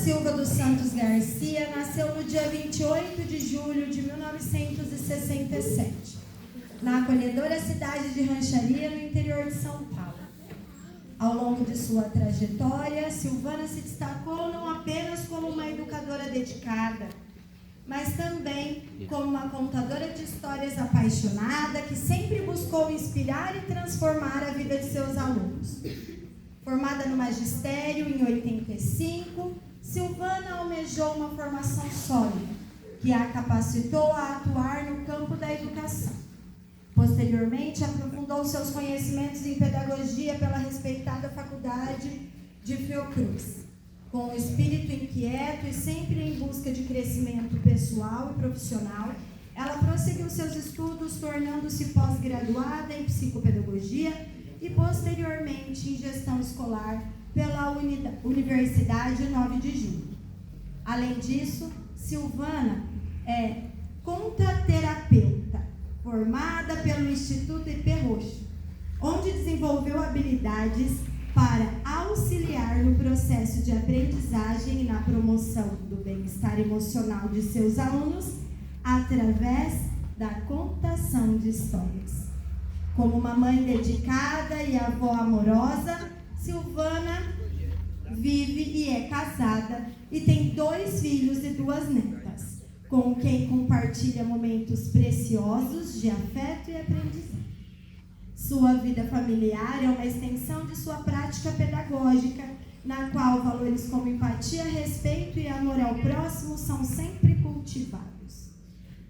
Silva dos Santos Garcia nasceu no dia 28 de julho de 1967, na acolhedora cidade de Rancharia, no interior de São Paulo. Ao longo de sua trajetória, Silvana se destacou não apenas como uma educadora dedicada, mas também como uma contadora de histórias apaixonada que sempre buscou inspirar e transformar a vida de seus alunos. Formada no magistério em 85, Silvana almejou uma formação sólida, que a capacitou a atuar no campo da educação. Posteriormente, aprofundou seus conhecimentos em pedagogia pela respeitada Faculdade de Fiocruz. Com um espírito inquieto e sempre em busca de crescimento pessoal e profissional, ela prosseguiu seus estudos, tornando-se pós-graduada em psicopedagogia e, posteriormente, em gestão escolar pela Universidade 9 de Julho. Além disso, Silvana é contaterapeuta, formada pelo Instituto IP Roxo, onde desenvolveu habilidades para auxiliar no processo de aprendizagem e na promoção do bem-estar emocional de seus alunos através da contação de histórias. Como uma mãe dedicada e avó amorosa, Silvana vive e é casada e tem 2 filhos e 2 netas, com quem compartilha momentos preciosos de afeto e aprendizagem. Sua vida familiar é uma extensão de sua prática pedagógica, na qual valores como empatia, respeito e amor ao próximo são sempre cultivados.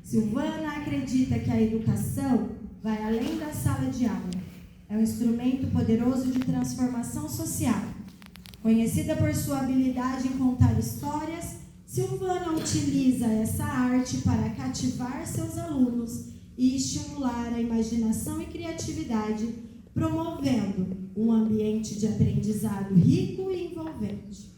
Silvana acredita que a educação vai além da sala de aula. É um instrumento poderoso de transformação social. Conhecida por sua habilidade em contar histórias, Silvana utiliza essa arte para cativar seus alunos e estimular a imaginação e criatividade, promovendo um ambiente de aprendizado rico e envolvente.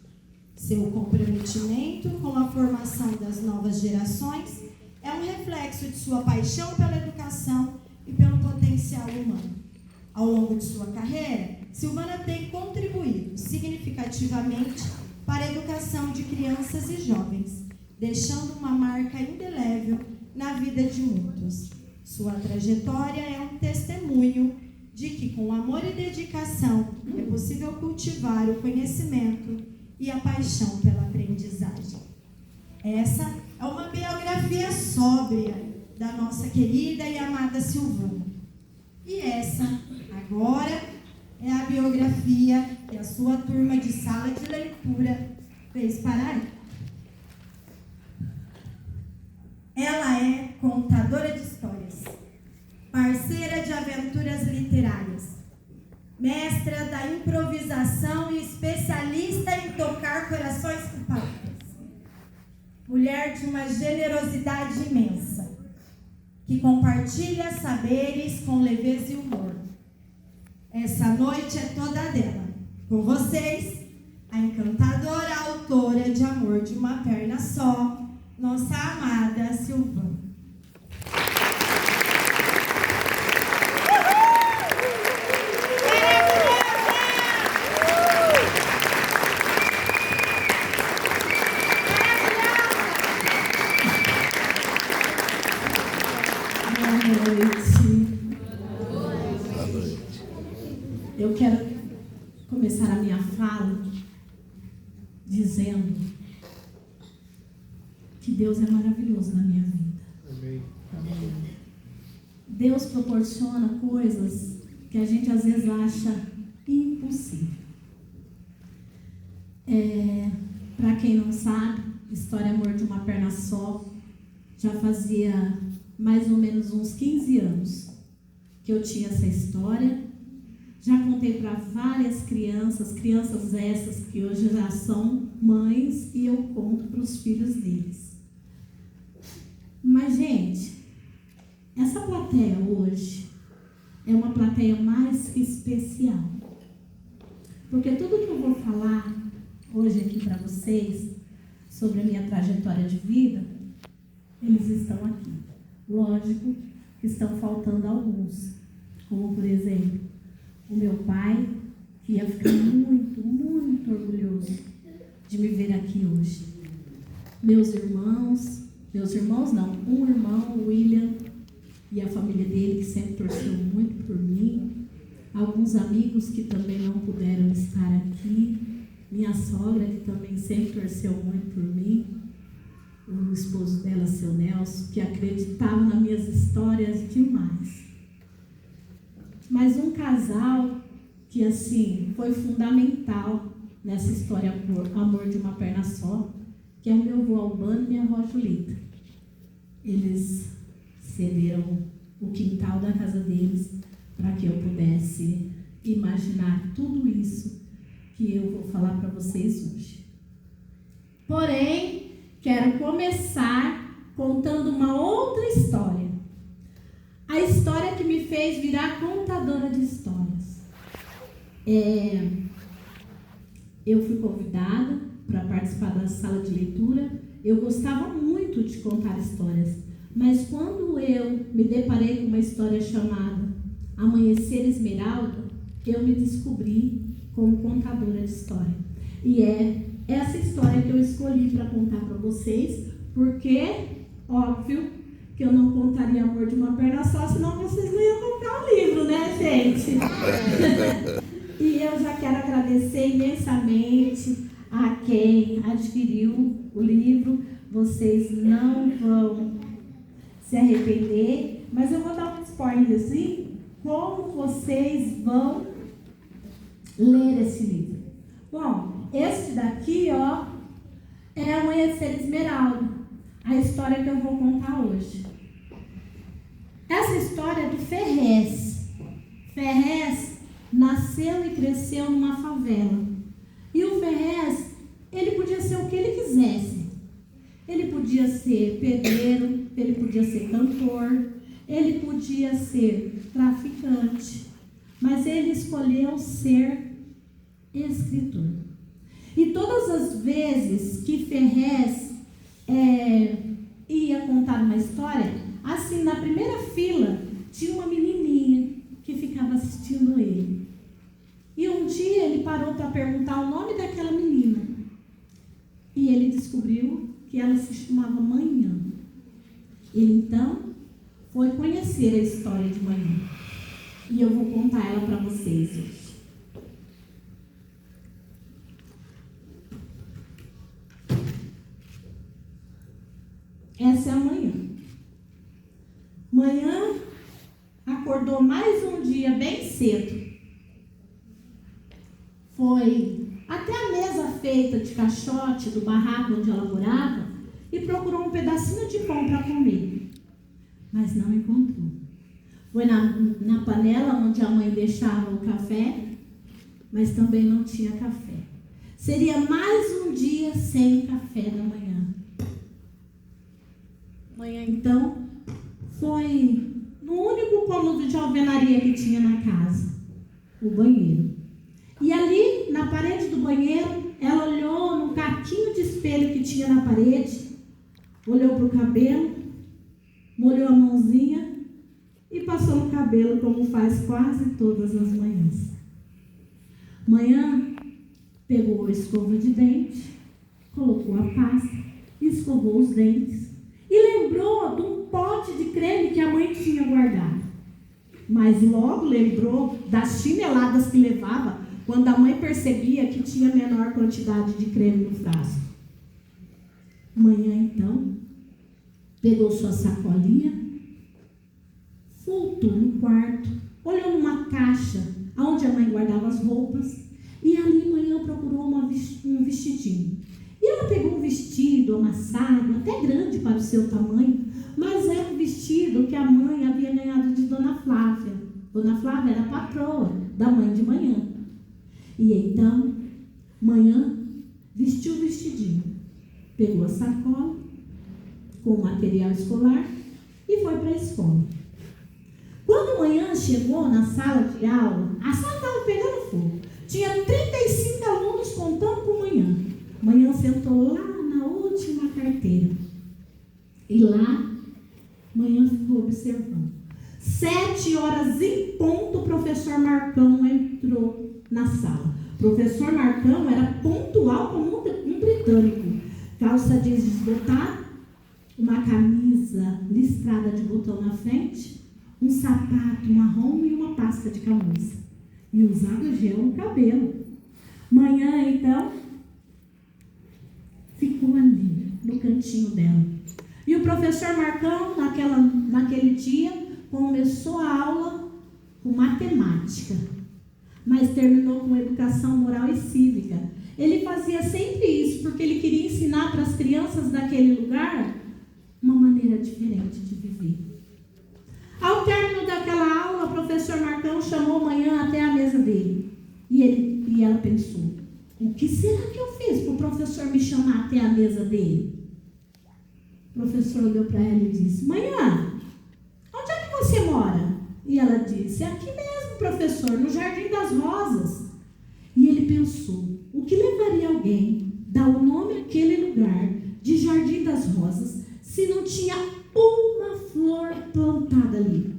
Seu comprometimento com a formação das novas gerações é um reflexo de sua paixão pela educação e pelo potencial humano. Ao longo de sua carreira, Silvana tem contribuído significativamente para a educação de crianças e jovens, deixando uma marca indelével na vida de muitos. Sua trajetória é um testemunho de que, com amor e dedicação, é possível cultivar o conhecimento e a paixão pela aprendizagem. Essa é uma biografia sóbria da nossa querida e amada Silvana. E essa, agora, é a biografia que a sua turma de sala de leitura fez para ela. Ela é contadora de histórias, parceira de aventuras literárias, mestra da improvisação e especialista em tocar corações com palavras. Mulher de uma generosidade imensa, que compartilha saberes com leveza e humor. Essa noite é toda dela. Com vocês, a encantadora autora de Amor de uma Perna Só, nossa amada Silvana. Eu quero começar a minha fala dizendo que Deus é maravilhoso na minha vida. Amém. Deus proporciona coisas que a gente às vezes acha impossível. Para quem não sabe, História Amor de uma Perna Só já fazia mais ou menos uns 15 anos que eu tinha essa história. Já contei para várias crianças essas que hoje já são mães, e eu conto para os filhos deles. Mas, gente, essa plateia hoje é uma plateia mais que especial. Porque tudo que eu vou falar hoje aqui para vocês, sobre a minha trajetória de vida, eles estão aqui. Lógico que estão faltando alguns, como, por exemplo, o meu pai, que ia ficar muito, muito orgulhoso de me ver aqui hoje. Meus irmãos não, um irmão, o William, e a família dele, que sempre torceu muito por mim. Alguns amigos que também não puderam estar aqui. Minha sogra, que também sempre torceu muito por mim. O esposo dela, seu Nelson, que acreditava nas minhas histórias demais. Mas um casal que, assim, foi fundamental nessa história Amor de uma Perna Só, que é o meu avô Albano e minha avó Julita. Eles cederam o quintal da casa deles para que eu pudesse imaginar tudo isso que eu vou falar para vocês hoje. Porém, quero começar contando uma outra história. A história que me fez virar contadora de histórias. Eu fui convidada para participar da sala de leitura. Eu gostava muito de contar histórias, mas quando eu me deparei com uma história chamada Amanhecer Esmeralda, eu me descobri como contadora de história. E é essa história que eu escolhi para contar para vocês, porque, óbvio, que eu não contaria Amor de uma Perna Só, senão vocês não iam comprar o livro, né, gente? E eu já quero agradecer imensamente a quem adquiriu o livro. Vocês não vão se arrepender, mas eu vou dar um spoiler assim, como vocês vão ler esse livro. Bom, esse daqui, ó, é Amanhecer Esmeralda, a história que eu vou contar hoje. Essa história é do Ferrez. Ferrez nasceu e cresceu numa favela. E o Ferrez, ele podia ser o que ele quisesse. Ele podia ser pedreiro, ele podia ser cantor, ele podia ser traficante, mas ele escolheu ser escritor. E todas as vezes que Ferrez ia contar uma história, assim, na primeira fila tinha uma menininha que ficava assistindo ele. E um dia ele parou para perguntar o nome daquela menina. E ele descobriu que ela se chamava Manhã. Ele então foi conhecer a história de Manhã. E eu vou contar ela para vocês hoje. Essa é a Manhã. Manhã acordou mais um dia bem cedo. Foi até a mesa feita de caixote do barraco onde ela morava e procurou um pedacinho de pão para comer. Mas não encontrou. Foi na panela onde a mãe deixava o café, mas também não tinha café. Seria mais um dia sem café da manhã. Manhã, então, foi no único cômodo de alvenaria que tinha na casa, o banheiro. E ali, na parede do banheiro, ela olhou num caquinho de espelho que tinha na parede, olhou para o cabelo, molhou a mãozinha e passou no cabelo, como faz quase todas as manhãs. Manhã pegou a escova de dente, colocou a pasta, escovou os dentes e lembrou de um pote de creme que a mãe tinha guardado. Mas logo lembrou das chineladas que levava quando a mãe percebia que tinha menor quantidade de creme no frasco. Manhã, então, pegou sua sacolinha, voltou no quarto, olhou numa caixa onde a mãe guardava as roupas e ali Manhã procurou um vestidinho. E ela pegou um vestido amassado, até grande para o seu tamanho, mas era um vestido que a mãe havia ganhado de Dona Flávia. Dona Flávia era a patroa da mãe de Manhã. E então, Manhã vestiu o vestidinho, pegou a sacola com o material escolar e foi para a escola. Quando Manhã chegou na sala de aula, a sala estava pegando fogo. Tinha 35 alunos contando com Manhã. Manhã sentou lá na última carteira. E lá, Manhã ficou observando. 7 horas em ponto, o professor Marcão entrou na sala. O professor Marcão era pontual como um britânico. Calça jeans desbotada, uma camisa listrada de botão na frente, um sapato marrom e uma pasta de camisa. E usava gel no cabelo. Manhã, então, ficou ali, no cantinho dela. E o professor Marcão, naquele dia, começou a aula com matemática, mas terminou com educação moral e cívica. Ele fazia sempre isso, porque ele queria ensinar para as crianças daquele lugar uma maneira diferente de viver. Ao término daquela aula, o professor Marcão chamou Manhã até a mesa dele. E ela pensou, o que será que eu fiz para o professor me chamar até a mesa dele? O professor olhou para ela e disse, Manhã, onde é que você mora? E ela disse, aqui mesmo, professor, no Jardim das Rosas. E ele pensou, o que levaria alguém a dar o nome àquele lugar de Jardim das Rosas se não tinha uma flor plantada ali?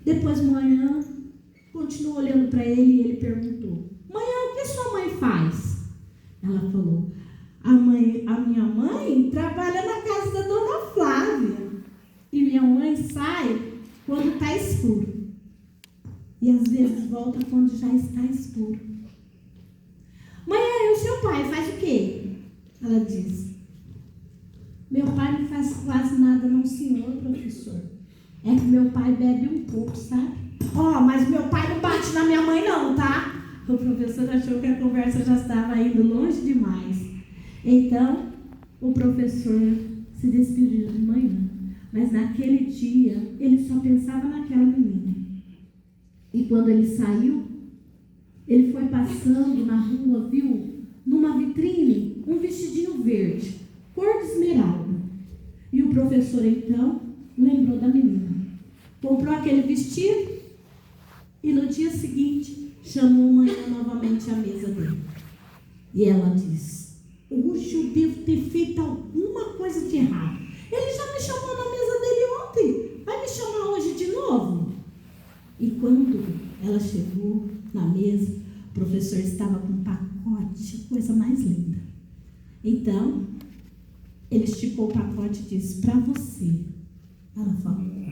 Depois Manhã continuou olhando para ele e ele perguntou, Manhã, o que sua mãe faz? Ela falou, a minha mãe trabalha na casa da dona Flávia. E minha mãe sai quando está escuro. E às vezes volta quando já está escuro. Manhã, e o seu pai faz o quê? Ela disse, meu pai não faz quase nada não, senhor professor. É que meu pai bebe um pouco, sabe? Mas meu pai não bate na minha mãe não, tá? O professor achou que a conversa já estava indo longe demais. Então, o professor se despediu de Manhã. Mas naquele dia, ele só pensava naquela menina. E quando ele saiu, ele foi passando na rua, viu numa vitrine um vestidinho verde, cor de esmeralda. E o professor, então, lembrou da menina. Comprou aquele vestido e no dia seguinte chamou Manhã novamente à mesa dele. E ela disse, hoje eu devo ter feito alguma coisa de errado. Ele já me chamou na mesa dele ontem, vai me chamar hoje de novo? E quando ela chegou na mesa, o professor estava com um pacote, coisa mais linda. Então, ele esticou o pacote e disse, para você. Ela falou,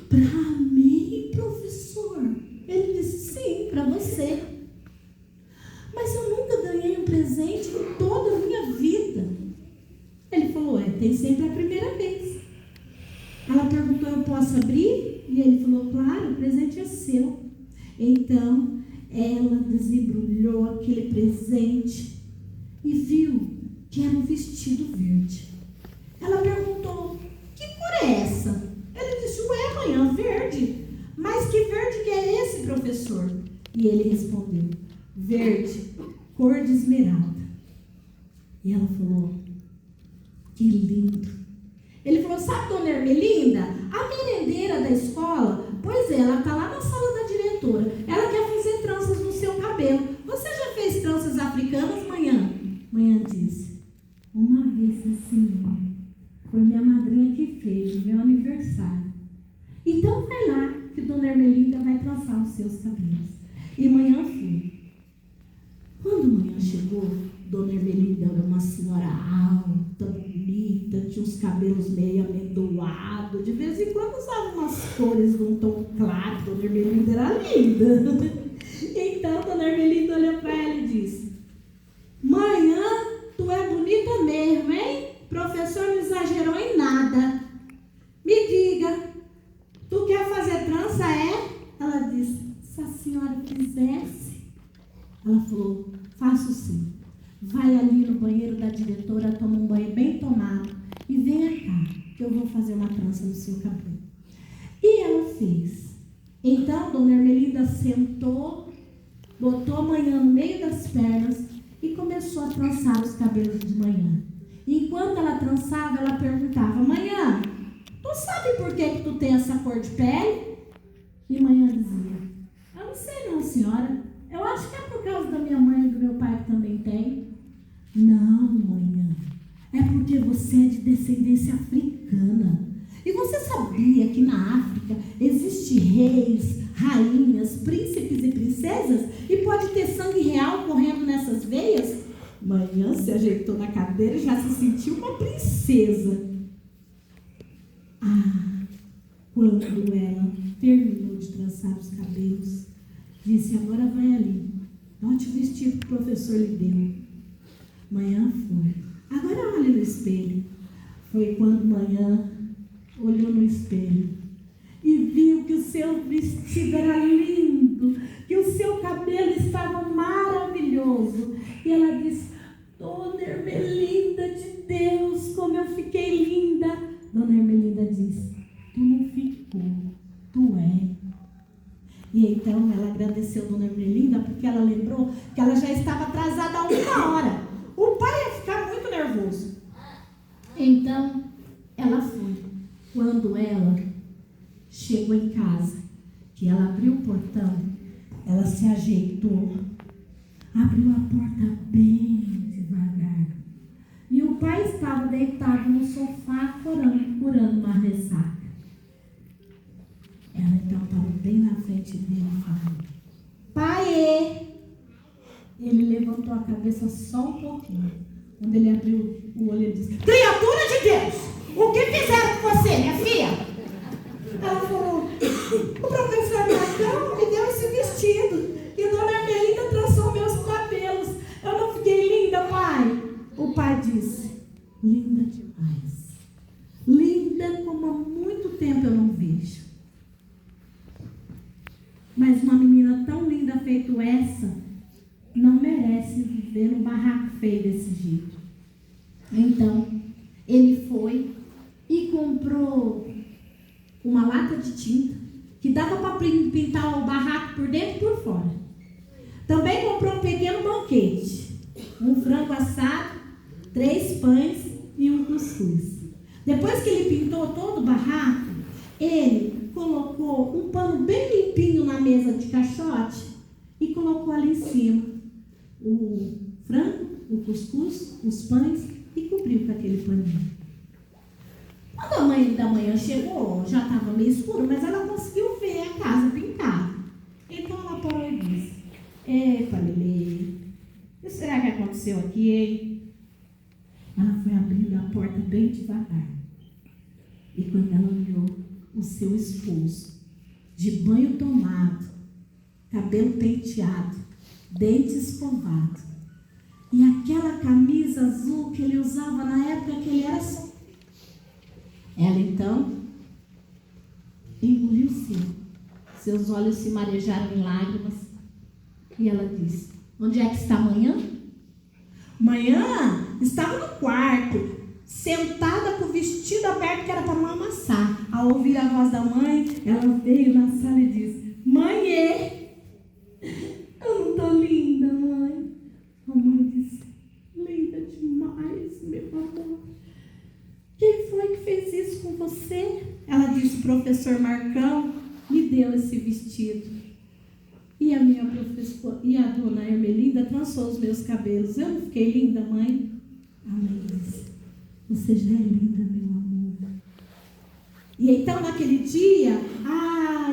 para mim, professor? Ele disse, sim, para você. Mas eu nunca ganhei um presente em toda a minha vida. Ele falou, tem sempre a primeira vez. Ela perguntou, eu posso abrir? E ele falou, claro, o presente é seu. Então, ela desembrulhou aquele presente e viu que era um vestido verde. Ela perguntou, que cor é essa? Ele disse, Manhã, verde. Mas que verde que é esse, professor? E ele respondeu, verde, cor de esmeralda. E ela falou, que lindo. Ele falou, sabe, dona Ermelinda, a merendeira da escola, pois é, ela está lá na sala da diretora. Ela quer fazer tranças no seu cabelo. Você já fez tranças africanas, Manhã? Manhã disse, uma vez assim, foi minha madrinha que fez, no meu aniversário. Então vai lá, que dona Ermelinda vai trançar os seus cabelos. E Manhã foi. Quando Manhã chegou, dona Ermelinda era uma senhora alta, bonita, tinha os cabelos meio amendoados, de vez em quando usava umas cores de um tom claro. Dona Ermelinda era linda. Então, dona Ermelinda olhou para ela e disse, Manhã, tu é bonita mesmo, hein? Professor não exagerou em nada. Me diga, tu quer fazer trança, é? Ela disse, se a senhora quisesse. Ela falou, faço sim. Vai ali no banheiro da diretora, toma um banho bem tomado e venha cá, que eu vou fazer uma trança no seu cabelo. E ela fez. Então, dona Ermelinda sentou, botou Manhã no meio das pernas e começou a trançar os cabelos de Manhã. Enquanto ela trançava, ela perguntava, Manhã, tu sabe por que tu tem essa cor de pele? E Manhã dizia, eu não sei não, senhora. Eu acho que é por causa da minha mãe e do meu pai que também tem. Não, Manhã. É porque você é de descendência africana. E você sabia que na África existem reis, rainhas, príncipes e princesas e pode ter sangue real correndo nessas veias? Manhã se ajeitou na cadeira e já se sentiu uma princesa. Quando ela terminou de trançar os cabelos, disse: agora vai ali, bote o vestido que o professor lhe deu. Manhã foi. Agora olhe no espelho. Foi quando Manhã olhou no espelho e viu que o seu vestido era lindo, que o seu cabelo estava maravilhoso. E ela disse: Dona Ermelinda de Deus, como eu fiquei linda. Dona Ermelinda disse: tu não ficou, tu é. E então ela agradeceu Dona Ermelinda porque ela lembrou que ela já estava atrasada há 1 hora. O pai ia ficar muito nervoso. Então ela foi. Quando ela chegou em casa, que ela abriu o portão, ela se ajeitou, abriu a porta bem devagar. E o pai estava deitado no sofá curando uma ressaca. Ela então estava bem na frente dele falando: pai! Ele levantou a cabeça só um pouquinho. Quando ele abriu o olho, ele disse: criatura de Deus, o que fizeram com você, minha filha? Ela falou: o professor Marcão me deu esse vestido e Dona Ermelinda trançou meus cabelos. Eu não fiquei linda, pai? O pai disse: linda demais. Linda como há muito tempo eu não vejo. Mas uma menina tão linda feito essa não merece viver num barraco feio desse jeito. Então, ele foi e comprou uma lata de tinta que dava para pintar o barraco por dentro e por fora. Também comprou um pequeno banquete, um frango assado, 3 pães e um cuscuz. Depois que ele pintou todo o barraco, ele colocou um pano bem limpinho na mesa de caixote e colocou ali em cima o frango, o cuscuz, os pães e cobriu com aquele paninho. Quando a mãe da manhã chegou, já estava meio escuro, mas ela conseguiu ver a casa pintada. Então ela parou e disse: epa, Lelê, o que será que aconteceu aqui, hein? Ela foi abrindo a porta bem devagar. E quando ela olhou o seu esposo, de banho tomado, cabelo penteado, dente escovado, e aquela camisa azul que ele usava na época que ele era solteiro. Ela então engoliu seco, seus olhos se marejaram em lágrimas, e ela disse: onde é que está Manhã? Manhã estava no quarto, sentada com o vestido aberto que era para não amassar. Ao ouvir a voz da mãe, ela veio na sala e disse: mãe, eu não estou linda, mãe. A mãe disse: linda demais, meu amor. Quem foi que fez isso com você? Ela disse: o professor Marcão me deu esse vestido. E a minha professora, e a dona Ermelinda trançou os meus cabelos. Eu não fiquei linda, mãe? A mãe disse: você já é linda, meu amor. E então naquele dia,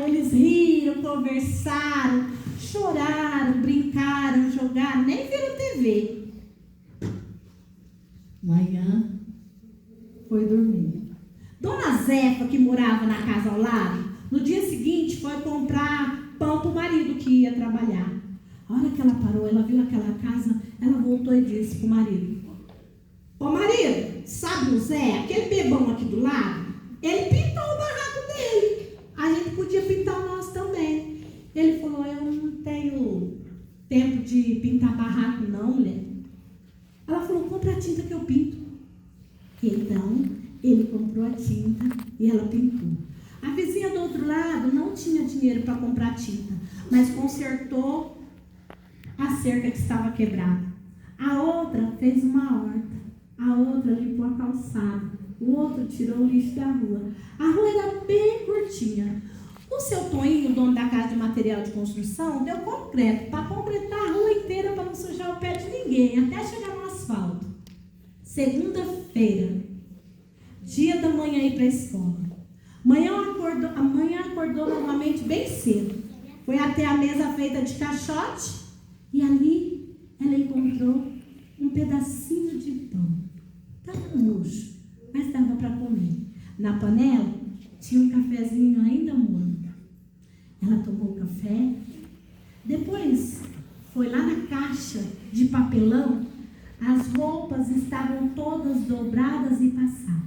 eles riram, conversaram, choraram, brincaram, jogaram, nem viram TV. Manhã foi dormir. Dona Zefa, que morava na casa ao lado, no dia seguinte foi comprar pão para o marido que ia trabalhar. A hora que ela parou, ela viu aquela casa, ela voltou e disse para o marido: ô marido, sabe o Zé, aquele bebão aqui do lado? Ele pintou o barraco dele. A gente podia pintar o nosso também. Ele falou: eu não tenho tempo de pintar barraco não, mulher. Ela falou: compra a tinta que eu pinto. Então, ele comprou a tinta e ela pintou. A vizinha do outro lado não tinha dinheiro para comprar tinta, mas consertou a cerca que estava quebrada. A outra fez uma horta. A outra limpou a calçada. O outro tirou o lixo da rua. A rua era bem curtinha. O seu Toninho, o dono da casa de material de construção, deu concreto para completar a rua inteira para não sujar o pé de ninguém, até chegar no asfalto. Segunda-feira, dia da manhã ir para a escola. A mãe acordou novamente bem cedo. foi até a mesa feita de caixote e ali ela encontrou um pedacinho de pão. Estava murcho, mas dava para comer. Na panela tinha um cafezinho ainda morno. Ela tomou o café, depois foi lá na caixa de papelão, as roupas estavam todas dobradas e passadas.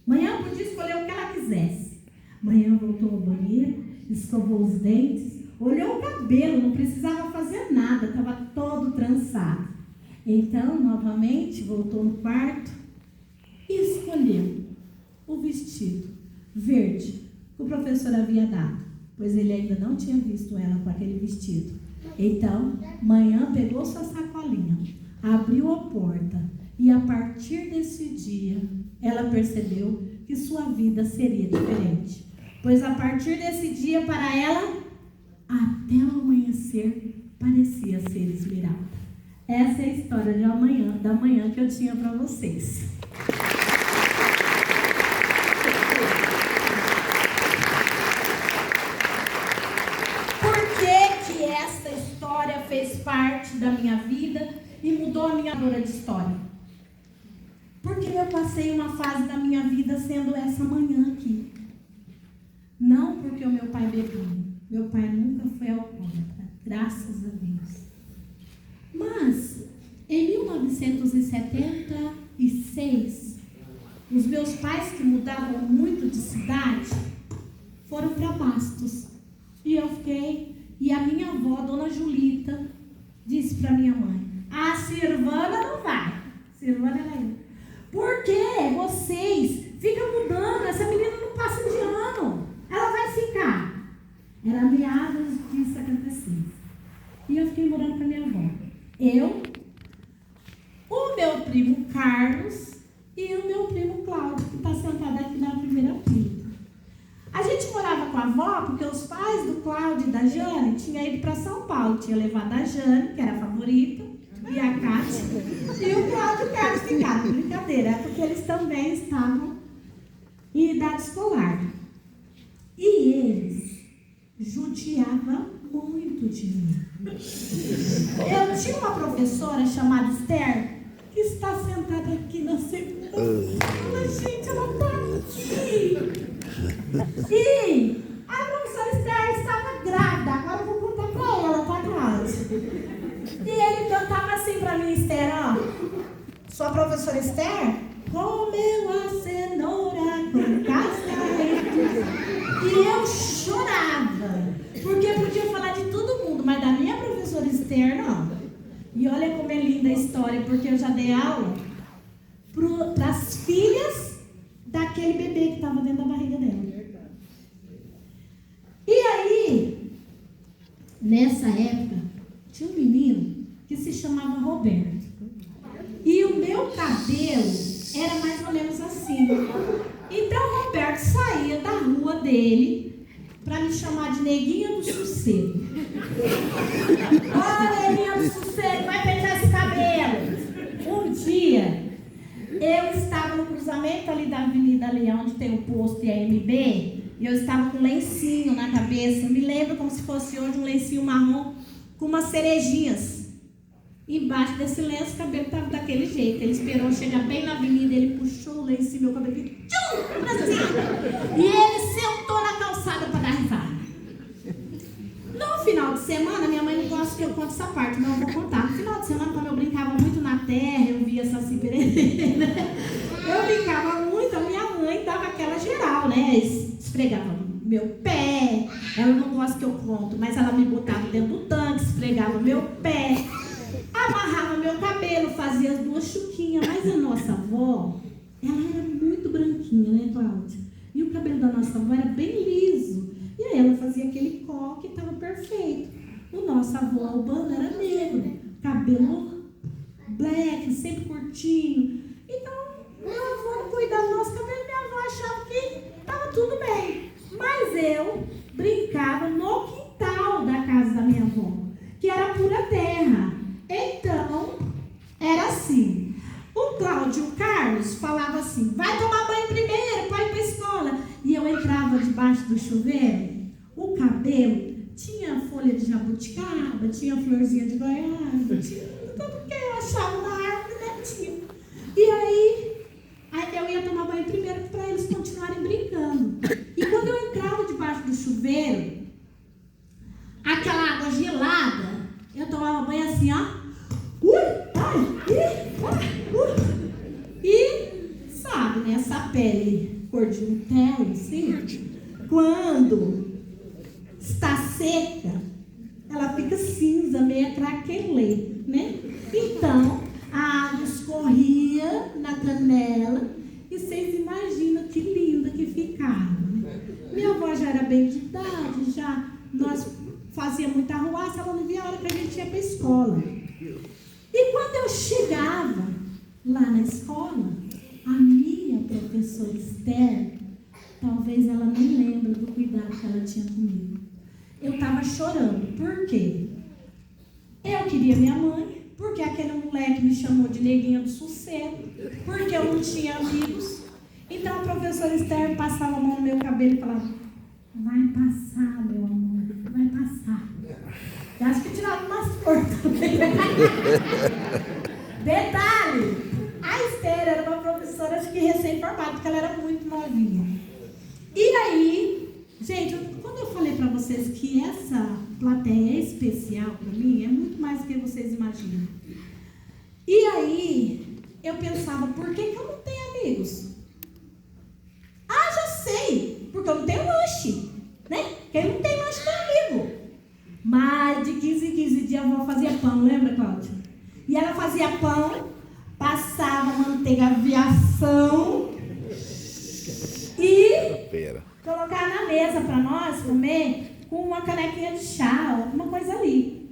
Manhã podia escolher o que ela quisesse. Manhã voltou ao banheiro, escovou os dentes, olhou o cabelo, não precisava fazer nada, estava todo trançado. Então, novamente, voltou no quarto e escolheu o vestido verde que o professor havia dado, pois ele ainda não tinha visto ela com aquele vestido. Então, Manhã pegou sua sacolinha, abriu a porta e a partir desse dia, ela percebeu que sua vida seria diferente. Pois a partir desse dia, para ela, até o amanhecer, parecia ser esmeralda. Essa é a história da manhã que eu tinha para vocês. Por que essa história fez parte da minha vida e mudou a minha dor de história? Porque eu passei uma fase da minha vida sendo essa manhã aqui. Não porque o meu pai bebia. Meu pai nunca foi alcoólatra, graças a Deus. Mas, em 1976, os meus pais, que mudavam muito de cidade, foram para Bastos. E eu fiquei, e a minha avó, Dona Julita, disse para minha mãe: a Silvana não vai. Silvana era eu. Por que vocês ficam mudando? Essa menina não passa de ano. Ela vai ficar. Era meados de 76. E eu fiquei morando com a minha avó. Eu, o meu primo Carlos e o meu primo Cláudio, que está sentado aqui na primeira fila. A gente morava com a avó porque os pais do Cláudio e da Jane tinham ido para São Paulo. Tinha levado a Jane, que era a favorita, e a Cátia, e o Cláudio e o Carlos ficaram. Brincadeira, é porque eles também estavam em idade escolar. E eles judiavam muito de mim. Eu tinha uma professora chamada Esther, que está sentada aqui na segunda fila. Gente, ela está aqui. E a professora Esther estava grávida. Agora eu vou contar para ela, tá, Cláudia? E ele cantava assim para mim, Esther, ó. Sua professora Esther comeu a cenoura com casca. E eu chorava, porque eu podia falar de todo mundo, mas da minha professora Esther, não. E olha como é linda a história, porque eu já dei aula para as filhas daquele bebê que estava dentro da barriga dela. E aí, nessa época, tinha um menino que se chamava Roberto. E o meu cabelo era mais ou menos assim. Então, o Roberto saía da rua dele para me chamar de Neguinha do Sossego. Ó, Neguinha do Sossego, vai pentear esse cabelo. Um dia, eu estava no cruzamento ali da Avenida Leão, onde tem o posto e a MB, e eu estava com um lencinho na cabeça. Eu me lembro como se fosse hoje um lencinho marrom com umas cerejinhas. Embaixo desse lenço, o cabelo estava daquele jeito. Ele esperou chegar bem na avenida, ele puxou o lenço e meu cabelo e tchum, pra cima. E ele sentou na calçada para dar risada. No final de semana, minha mãe não gosta que eu conte essa parte, mas eu vou contar. No final de semana, como eu brincava muito na terra, eu via Saci Pererê, né? Eu brincava muito, a minha mãe dava aquela geral, né? Esfregava meu pé. Ela não gosta que eu conto, mas ela me botava dentro do tanque, esfregava meu pé. Amarrava meu cabelo, fazia as duas chuquinhas. Mas a nossa avó, ela era muito branquinha, né, Cláudia? E o cabelo da nossa avó era bem liso. E aí ela fazia aquele coque e estava perfeito. O nosso avô Albano era negro, cabelo black, sempre curtinho. Então, minha avó não cuidava do nosso cabelo, minha avó achava que estava tudo bem. Mas eu brincava no quintal da casa da minha avó, que era pura terra. Então, era assim. O Cláudio e o Carlos falavam assim: vai tomar banho primeiro, pode ir para a escola. E eu entrava debaixo do chuveiro, o cabelo tinha tinha folha de jabuticaba, tinha florzinha de goiaba, tinha tudo que eu achava na árvore, né? Tinha. E aí eu ia tomar banho primeiro para eles continuarem brincando. E quando eu entrava debaixo do chuveiro, aquela água gelada, eu tomava banho assim, ó. E, sabe, né, essa pele cor de Nutella, assim, quando está seca, ela fica cinza, meio craquelê, né? Então, a água escorria na canela e vocês imaginam que linda que ficava. Minha avó já era bem de idade, já nós fazíamos muita arruaça, ela não via a hora que a gente ia para a escola. E quando eu chegava lá na escola, a minha professora Esther, talvez ela nem lembre do cuidado que ela tinha comigo. Eu estava chorando. Por quê? Eu queria minha mãe, porque aquele moleque me chamou de neguinha do sossego, porque eu não tinha amigos. Então a professora Esther passava a mão no meu cabelo e falava: vai passar, meu amor, vai passar. Eu acho que tirava umas forças também. Detalhe, a Esther era uma professora, acho que recém-formada, porque ela era muito novinha. E aí, gente, quando eu falei para vocês que essa plateia é especial para mim, é muito mais do que vocês imaginam. E aí, eu pensava, por que eu não tenho amigos? Ah, já sei, porque eu não tenho lanche, né? Quem não tem lanche não é amigo. Mas de 15 em 15 dias a avó fazia pão, lembra, Cláudia? E ela fazia pão, passava manteiga aviação e colocava na mesa para nós comer com uma canequinha de chá, alguma coisa ali.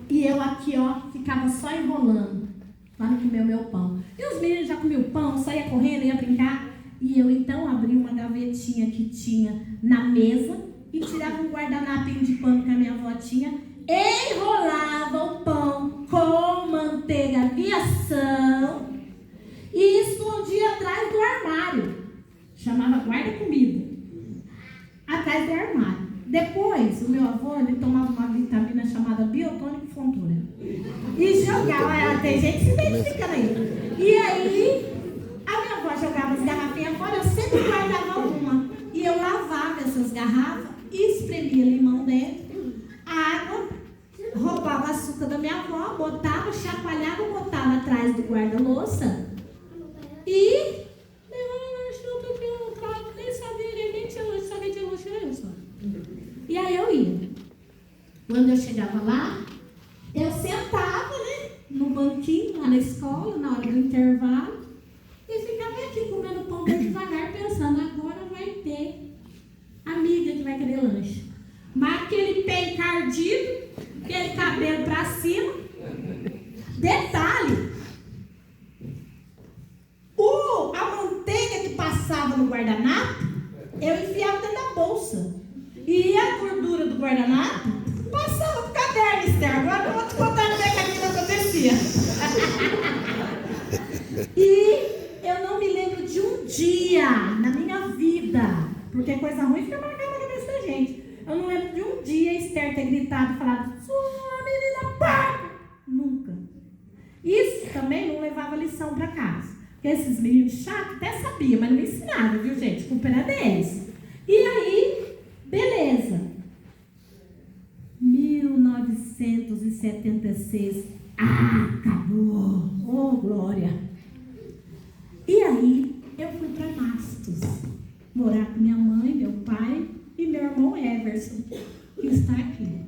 E eu aqui, ó, ficava só enrolando para não comer o meu pão. E os meninos já comiam pão, saía correndo, ia brincar. E eu então abri uma gavetinha que tinha na mesa e tirava um guardanapinho de pano que a minha avó tinha, enrolava o pão com manteiga aviação e escondia atrás do armário. Chamava guarda-comida. Atrás do armário. Depois, o meu avô, ele tomava uma vitamina chamada biotônico fontura. E jogava, tem gente se identificando aí. E aí, a minha avó jogava as garrafinhas fora, eu sempre guardava alguma. E eu lavava essas garrafas, espremia limão dentro, a água, roubava açúcar da minha avó, botava, chacoalhava, botava atrás do guarda-louça e e aí eu ia. Quando eu chegava lá, eu sentava, né, no banquinho lá na escola, na hora do intervalo, e ficava aqui comendo pão bem devagar, pensando, agora vai ter amiga que vai querer lanche. Mas aquele pé encardido, aquele cabelo pra cima. Detalhe, a manteiga que passava no guardanapo, eu enfiava dentro da bolsa. E a gordura do guardanapo passava pro caderno, Esther. Agora eu vou te contar como é que aquilo acontecia. E eu não me lembro de um dia na minha vida, porque coisa ruim fica marcada na cabeça da gente. Eu não lembro de um dia Esther ter gritado e falado: sua menina porca! Nunca. Isso também não levava lição para casa. Porque esses meninos chatos até sabiam, mas não me ensinavam, viu, gente? Culpa era deles. E aí, beleza. 1976. Acabou. Oh, glória. E aí, eu fui para Bastos. Morar com minha mãe, meu pai e meu irmão Everson, que está aqui.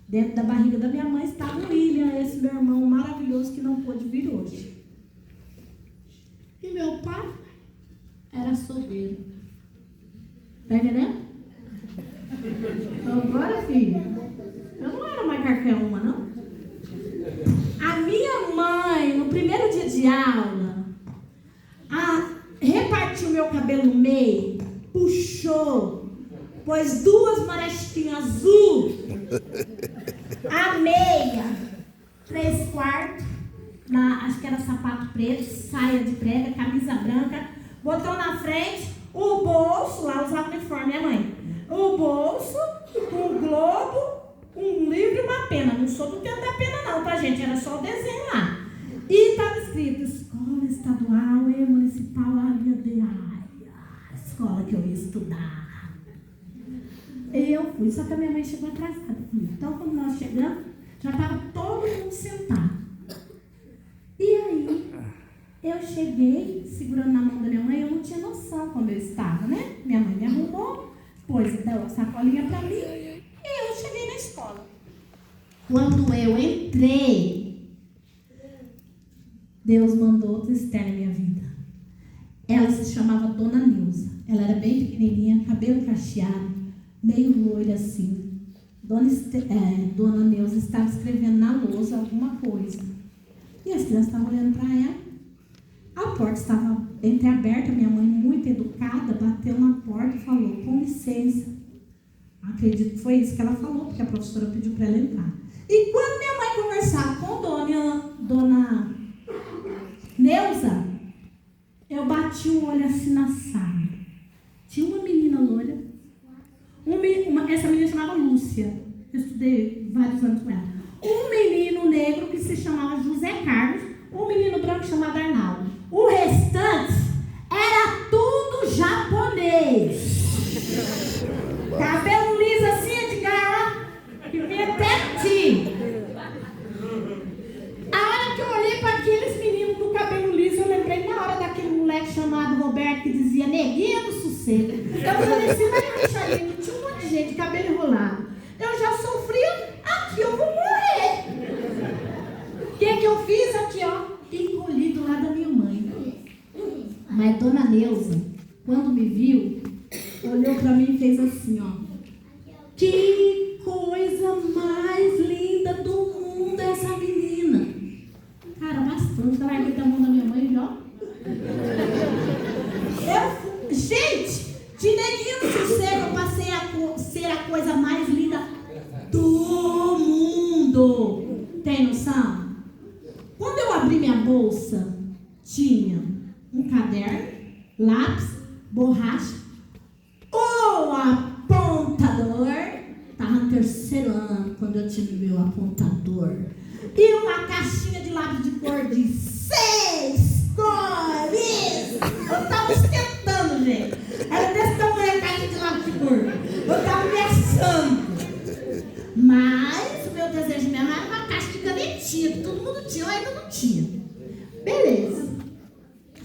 Dentro da barriga da minha mãe estava o William, esse meu irmão maravilhoso que não pôde vir hoje. E meu pai era solteiro. Tá entendendo? Agora, filho, eu não era mais qualquer uma, não. A minha mãe, no primeiro dia de aula, repartiu meu cabelo no meio, puxou, pôs 2 marestinhas azul, a meia, 3/4, acho que era sapato preto, saia de prega, camisa branca, botou na frente o bolso, lá usava uniforme, minha mãe, o bolso com globo, um livro e uma pena. Não sou do tempo da pena não, tá, gente? Era só o desenho lá. E estava escrito, escola estadual e municipal Águia de Aia. A escola que eu ia estudar. E eu fui, só que a minha mãe chegou atrasada. Então, quando nós chegamos, já estava todo mundo sentado. E aí, eu cheguei, segurando na mão da minha mãe, eu não tinha noção como eu estava, né? Minha mãe me arrumou, pôs a sacolinha para mim, e eu cheguei na escola. Quando eu entrei, Deus mandou outra externa na minha vida. Ela se chamava Dona Neuza. Ela era bem pequenininha, cabelo cacheado, meio loira assim. Dona Neuza estava escrevendo na lousa alguma coisa. E as crianças estavam olhando para ela. A porta estava entreaberta. Minha mãe, muito educada, bateu na porta e falou, com licença. Acredito que foi isso que ela falou, porque a professora pediu para ela entrar. E quando minha mãe conversava com Dona Neuza, eu bati o olho assim na sala. Tinha uma menina loira. Essa menina chamava Lúcia. Eu estudei vários anos com ela. Um menino negro que se chamava José Carlos. Um menino branco chamado Arnaldo. O restante era tudo japonês. Cabelo liso assim, de garra, que vinha até aqui. A hora que eu olhei para aqueles meninos do cabelo liso, eu lembrei na hora daquele moleque chamado Roberto que dizia neguinha do sossego. Eu falei assim, mas tinha um monte de gente, cabelo enrolado. Eu já sofri, aqui eu vou morrer. O que eu fiz aqui, ó? Encolhi do lado da minha mãe. Mas Dona Neuza, quando me viu, olhou para mim e fez assim, ó. Que coisa mais linda do mundo essa menina. Cara, bastante. Ela larguei da mão da minha mãe, ó. Gente, de neguinho do sossego, eu passei a ser a coisa mais linda do mundo. Tem noção? Quando eu abri minha bolsa, tinha um caderno, lápis, borracha, um apontador. Estava no 3º ano quando eu tive meu apontador. E uma caixinha de lápis de cor de 6 cores. Eu estava esquentando, gente. Era desse tamanho a caixinha de lápis de cor. Eu estava me achando. Mas o meu desejo mesmo era uma caixa de canetinha, que todo mundo tinha, eu ainda não tinha. Beleza.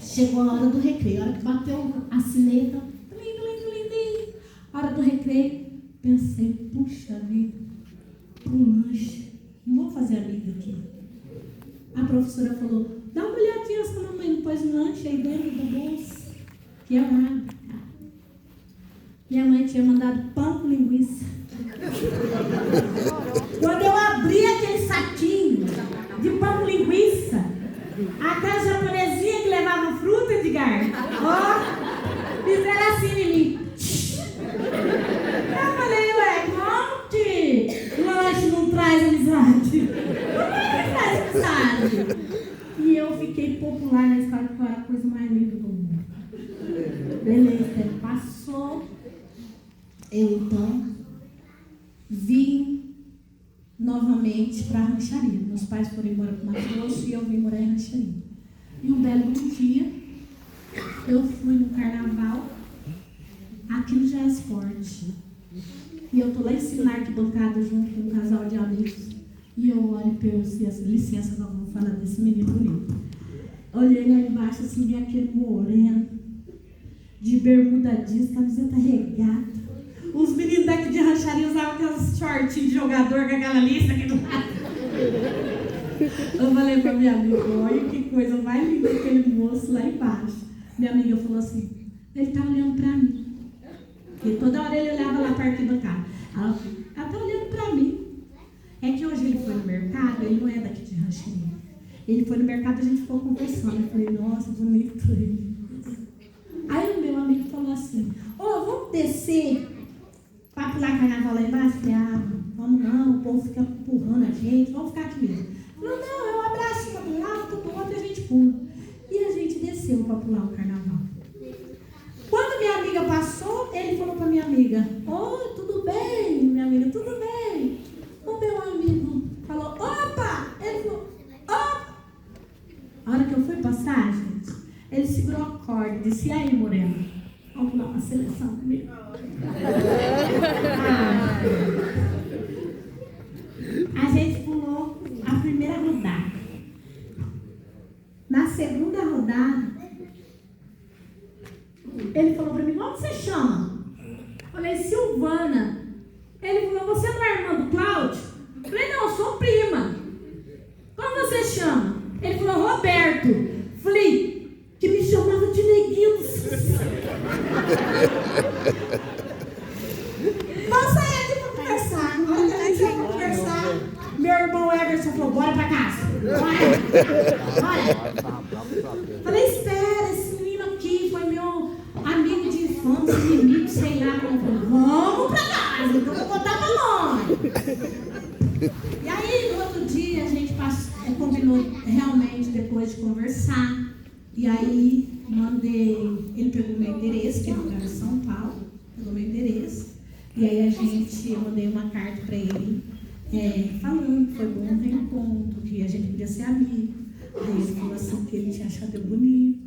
Chegou a hora do recreio. A hora que bateu a sineta, a hora do recreio, pensei, puxa vida, pro lanche, não vou fazer amiga aqui. A professora falou, dá uma olhadinha se a mamãe não pôs um lanche aí dentro do bolso, que é nada. Minha mãe tinha mandado pão com linguiça. Quando eu abri aquele saquinho de pão com linguiça, aquela japonesinha que levava fruta, Edgar, ó, fizeram assim em mim. Eu falei, ué, como que lanche não traz amizade? Como é que traz amizade? E eu fiquei popular na escola, porque eu era a coisa mais linda do mundo. Beleza, o tempo passou. Eu, então, vim novamente para a rancharia. Meus pais foram embora para o Mato Grosso e eu vim morar em rancharia. E um belo dia, eu fui no carnaval aqui no Jazz Forte. E eu tô lá em cima na arquibancada junto com um casal de amigos. E eu olho e penso, licença, não vou falar desse menino bonito. Olhei lá embaixo, assim, vi aquele moreno, de bermuda jeans, camiseta regata. Os meninos daqui de rancharia usavam aqueles shortinhos de jogador com aquela lista aqui do lado. Eu falei pra minha amiga, olha que coisa mais linda aquele moço lá embaixo. Minha amiga falou assim, ele tá olhando pra mim. Porque toda hora ele olhava lá para a arquibancada. Ela tá olhando para mim. É que hoje ele foi no mercado, ele não é daqui de rancharia. Ele foi no mercado e a gente ficou conversando. Eu falei, nossa, bonito ele. Aí o meu amigo falou assim, vamos descer para pular carnaval lá embaixo? Eu falei, vamos não, o povo fica empurrando a gente, vamos ficar aqui mesmo. Falou, não, é um abraço para um lado, todo outro, e a gente pula. E a gente desceu para pular o carnaval. Quando minha amiga passou, ele falou para minha amiga, tudo bem? Minha amiga eu, tudo bem? O meu amigo falou, opa! Ele falou, opa! A hora que eu fui passar, gente, ele segurou a corda e disse, e aí, Morena? Vamos lá uma seleção comigo. A gente pulou a primeira rodada. Na segunda rodada, ele falou para mim, como você chama? Eu falei, Silvana. Ele falou, você não é irmã do Cláudio? Eu falei, não, eu sou prima. Como você chama? Ele falou, Roberto. Falei, que me chamava de neguinho do sucesso. Vamos sair aqui para conversar. Olha, a gente vai conversar. Meu irmão Everson falou, bora para casa. Bora. Falei, espera, esse menino aqui foi meu amigo de infância, inimigo, sei lá. Vamos para casa, então eu vou botar para longe. E aí, no outro dia, a gente combinou realmente depois de conversar. E aí, ele pegou meu endereço, que ele mora em São Paulo, pegou meu endereço. E aí, eu mandei uma carta para ele, falando que foi bom um reencontro, que a gente podia ser amigo. Aí ele falou assim, que ele tinha achado eu bonita.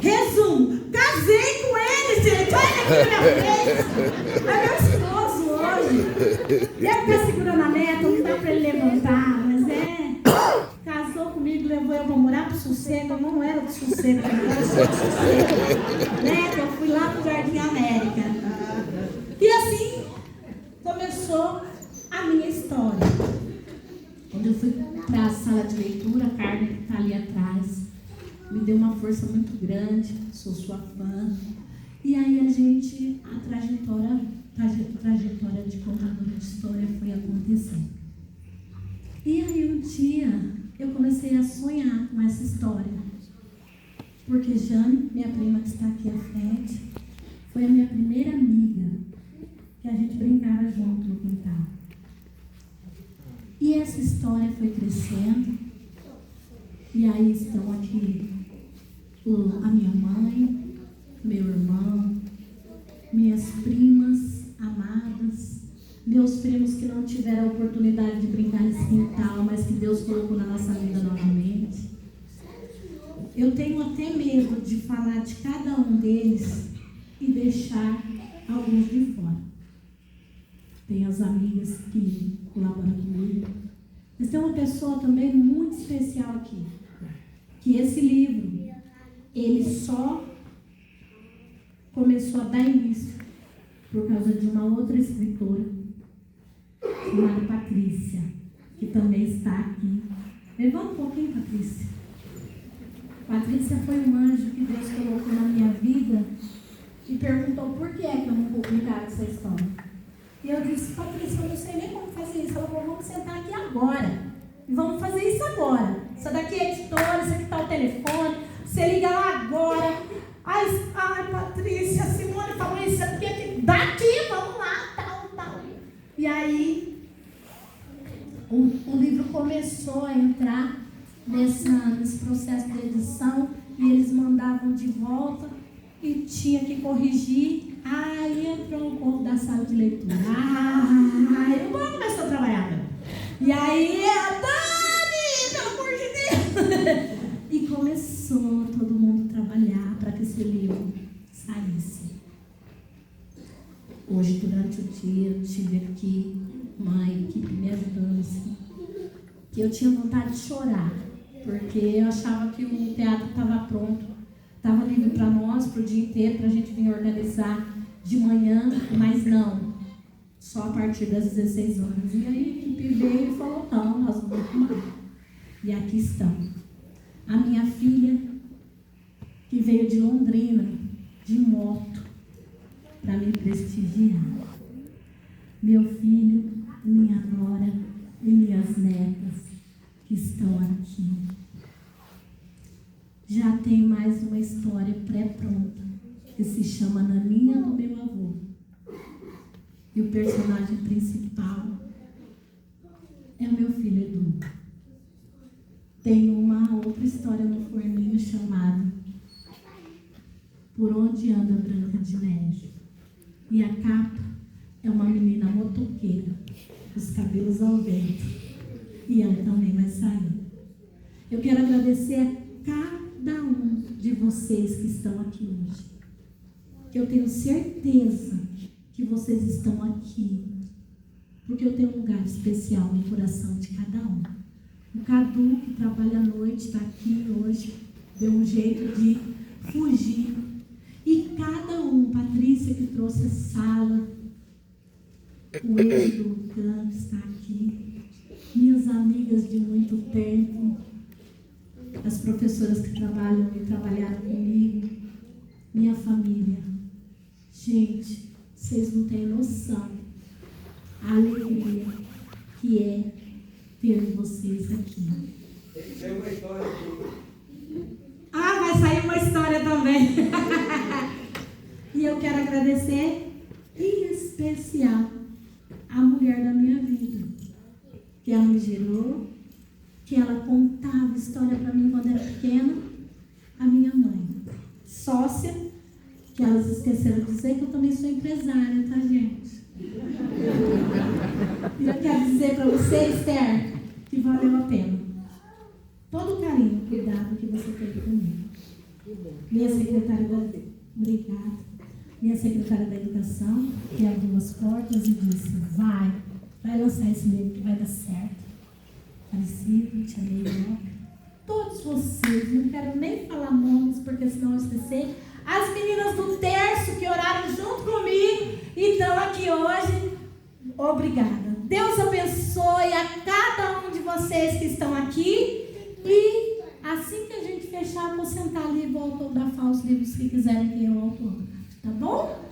Resumo, casei com ele, gente. Olha aqui na minha frente. É meu esposo hoje. Deve estar segurando a neta, não dá para ele levantar, mas casou comigo, levou eu para morar pro Sossego. Eu não era do Sossego, eu era só do Sossego. Né? Eu fui lá pro Jardim América. E assim começou a minha história. Quando eu fui para a sala de leitura, a Carmen, que está ali atrás, me deu uma força muito grande, sou sua fã. E aí a trajetória de contadora de história foi acontecendo. E aí um dia eu comecei a sonhar com essa história. Porque Jane, minha prima que está aqui à frente, foi a minha primeira amiga, que a gente brincava junto no quintal. E essa história foi crescendo. E aí estão aqui a minha mãe, meu irmão, minhas primas amadas, meus primos que não tiveram a oportunidade de brincar nesse quintal, mas que Deus colocou na nossa vida novamente. Eu tenho até medo de falar de cada um deles e deixar alguns de fora. Tem as amigas que colaboram comigo. Mas tem uma pessoa também muito especial aqui. Que esse livro, ele só começou a dar início por causa de uma outra escritora, chamada Patrícia, que também está aqui. Levanta um pouquinho, Patrícia. Patrícia foi um anjo que Deus colocou na minha vida e perguntou por que é que eu não publicava essa história. E eu disse, Patrícia, eu não sei nem como fazer isso. Ela falou, vamos sentar aqui agora. E vamos fazer isso agora. Isso daqui é editora, isso aqui está o telefone. Você liga lá agora. Ai, Patrícia, a Simone falou isso aqui. Daqui, vamos lá, tal. E aí, o livro começou a entrar nesse processo de edição. E eles mandavam de volta e tinha que corrigir. Aí entrou o povo da sala de leitura. Eu vou começar a trabalhar. E aí, Dani, pelo amor de Deus! E começou todo mundo a trabalhar para que esse livro saísse. Hoje, durante o dia, eu tive aqui uma equipe me ajudando, assim, que eu tinha vontade de chorar, porque eu achava que o teatro estava pronto, estava livre para nós, para o dia inteiro, para a gente vir organizar de manhã, mas não, só a partir das 16 horas. E aí a equipe veio e falou, não, nós vamos arrumar. E aqui estão. A minha filha, que veio de Londrina, de moto, para me prestigiar. Meu filho, minha nora e minhas netas, que estão aqui. Já tem mais uma história pré-pronta, que se chama Naninha do Meu Avô. E o personagem principal é o meu filho Edu. Tem uma outra história no forninho chamada Por Onde Anda Branca de Neve. E a capa é uma uma menina motoqueira, os cabelos ao vento. E ela também vai sair. Eu quero agradecer a cada um de vocês que estão aqui hoje. Que eu tenho certeza que vocês estão aqui porque eu tenho um lugar especial no coração de cada um. O Cadu, que trabalha à noite, está aqui hoje, deu um jeito de fugir. E cada um, Patrícia, que trouxe a sala, o ex do canto está aqui, minhas amigas de muito tempo, as professoras que trabalham e trabalharam comigo, minha família. Gente, vocês não têm noção a alegria que é ter vocês aqui. Tem uma história aqui. Ah, vai sair uma história também. E eu quero agradecer em especial a mulher da minha vida, que ela me gerou, que ela contava história para mim quando era pequena, a minha mãe, sócia, que elas esqueceram de dizer que eu também sou empresária, tá, gente? E eu quero dizer para você, Esther, que valeu a pena. Todo o carinho, cuidado que você teve comigo. Minha secretária da... Obrigada. Minha secretária da Educação, que abriu as portas e disse, vai lançar esse livro que vai dar certo. Aparecido, Tia Leila, todos vocês, não quero nem falar nomes, porque senão eu esquecer. As meninas do terço que oraram junto comigo e estão aqui hoje, obrigada. Deus abençoe a cada um de vocês que estão aqui. E assim que a gente fechar, eu vou sentar ali e vou autografar os livros que quiserem que eu autografe, tá bom?